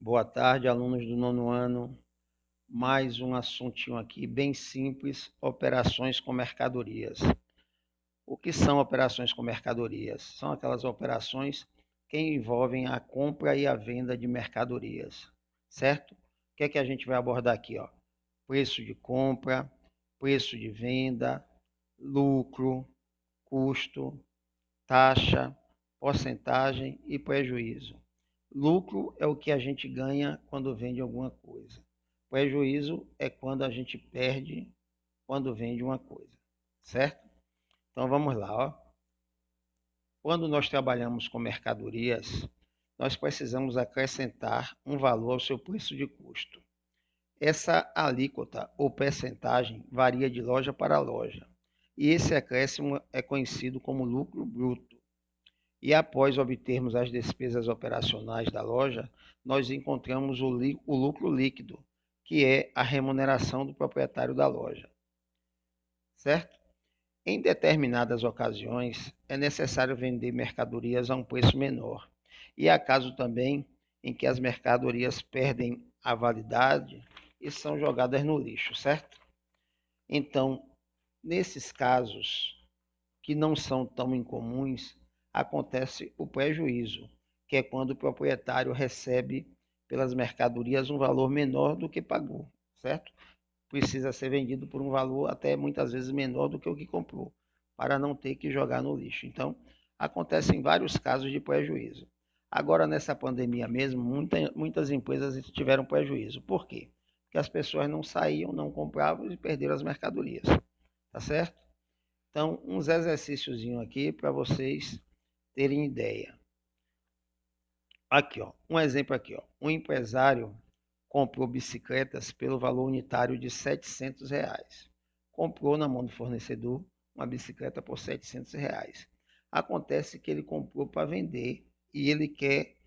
Boa tarde, alunos do nono ano. Mais um assuntinho aqui bem simples: operações com mercadorias. O que são operações com mercadorias? São aquelas operações que envolvem a compra e a venda de mercadorias, certo? O que é que a gente vai abordar aqui, ó? Preço de compra, preço de venda, lucro, custo, taxa, porcentagem e prejuízo. Lucro é o que a gente ganha quando vende alguma coisa. Prejuízo é quando a gente perde quando vende uma coisa, certo? Então vamos lá, ó. Quando nós trabalhamos com mercadorias, nós precisamos acrescentar um valor ao seu preço de custo. Essa alíquota ou percentagem varia de loja para loja, e esse acréscimo é conhecido como lucro bruto. E após obtermos as despesas operacionais da loja, nós encontramos o lucro líquido, que é a remuneração do proprietário da loja, certo? Em determinadas ocasiões, é necessário vender mercadorias a um preço menor. E há casos também em que as mercadorias perdem a validade e são jogadas no lixo, certo? Então, nesses casos, que não são tão incomuns, acontece o prejuízo, que é quando o proprietário recebe pelas mercadorias um valor menor do que pagou, certo? Precisa ser vendido por um valor até muitas vezes menor do que o que comprou, para não ter que jogar no lixo. Então, acontecem vários casos de prejuízo. Agora, nessa pandemia mesmo, muitas empresas tiveram prejuízo. Por quê? Porque as pessoas não saíam, não compravam e perderam as mercadorias, tá certo? Então, uns exercícios aqui para vocês terem ideia. Aqui, ó, um exemplo aqui, ó. Um empresário comprou bicicletas pelo valor unitário de R$ 700. Comprou na mão do fornecedor uma bicicleta por R$ 700. Acontece que ele comprou para vender e ele quer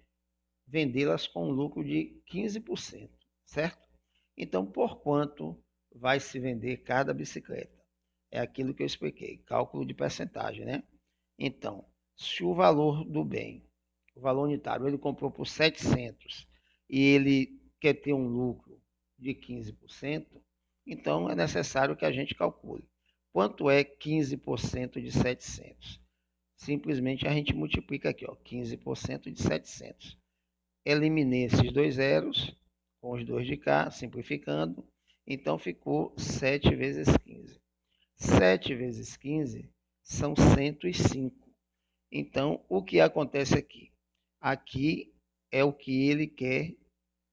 vendê-las com um lucro de 15%, certo? Então, por quanto vai se vender cada bicicleta? É aquilo que eu expliquei, cálculo de percentagem, né? Então, se o valor do bem, o valor unitário, ele comprou por 700 e ele quer ter um lucro de 15%, então é necessário que a gente calcule. Quanto é 15% de 700? Simplesmente a gente multiplica aqui, ó, 15% de 700. Eliminei esses dois zeros com os dois de cá, simplificando. Então ficou 7 vezes 15. 7 vezes 15 são 105. Então, o que acontece aqui? Aqui é o que ele quer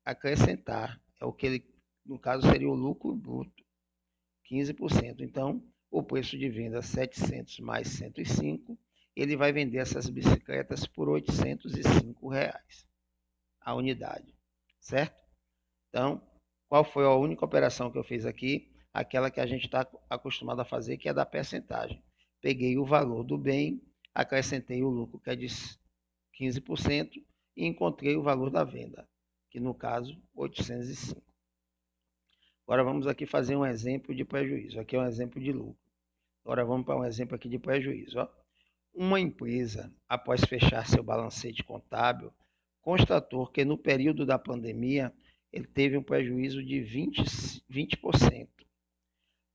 acrescentar. É o que ele, no caso, seria o lucro bruto, 15%. Então, o preço de venda 700 mais 105, ele vai vender essas bicicletas por R$ 805 a unidade, certo? Então, qual foi a única operação que eu fiz aqui? Aquela que a gente está acostumado a fazer, que é da percentagem. Peguei o valor do bem, acrescentei o lucro, que é de 15%, e encontrei o valor da venda, que no caso, 805. Agora vamos aqui fazer um exemplo de prejuízo. Aqui é um exemplo de lucro. Agora vamos para um exemplo aqui de prejuízo. Ó. Uma empresa, após fechar seu balancete contábil, constatou que no período da pandemia ele teve um prejuízo de 20%.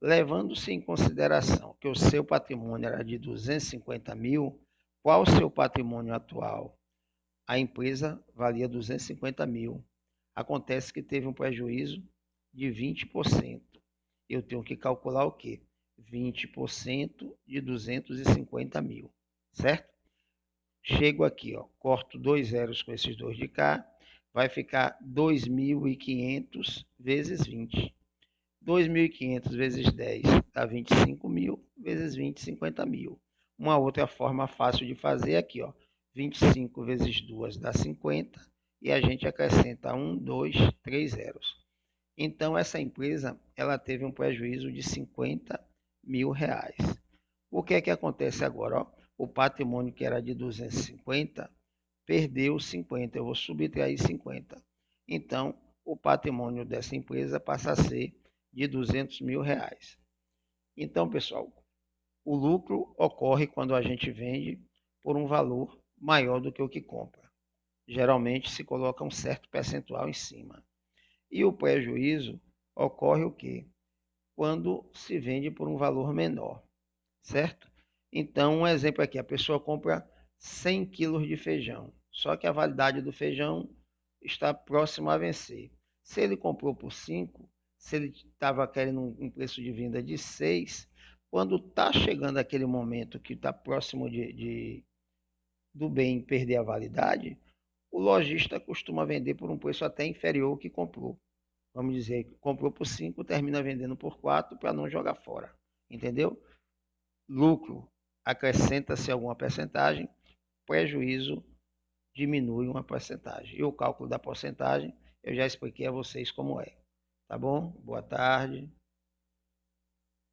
Levando-se em consideração que o seu patrimônio era de 250 mil, qual o seu patrimônio atual? A empresa valia 250 mil. Acontece que teve um prejuízo de 20%. Eu tenho que calcular o quê? 20% de 250 mil, certo? Chego aqui, ó, corto dois zeros com esses dois de cá, vai ficar 2.500 vezes 20. 2.500 vezes 10 dá 25 mil, vezes 20, 50 mil. Uma outra forma fácil de fazer é aqui, ó, 25 vezes 2 dá 50, e a gente acrescenta 1, 2, 3 zeros. Então, essa empresa ela teve um prejuízo de R$ 50.000. O que é que acontece agora? Ó? O patrimônio que era de 250 perdeu 50, eu vou subtrair 50. Então, o patrimônio dessa empresa passa a ser de R$ 200.000. Então, pessoal, o lucro ocorre quando a gente vende por um valor maior do que o que compra. geralmente se coloca um certo percentual em cima. E o prejuízo ocorre o quê? Quando se vende por um valor menor, certo? Então, um exemplo aqui, a pessoa compra 100 quilos de feijão, só que a validade do feijão está próxima a vencer. Se ele comprou por 5, se ele estava querendo um preço de venda de 6, quando está chegando aquele momento que está próximo do bem perder a validade, o lojista costuma vender por um preço até inferior ao que comprou. Vamos dizer, comprou por 5, termina vendendo por 4 para não jogar fora. Entendeu? Lucro acrescenta-se alguma percentagem, prejuízo diminui uma porcentagem. E o cálculo da porcentagem eu já expliquei a vocês como é. Tá bom? Boa tarde.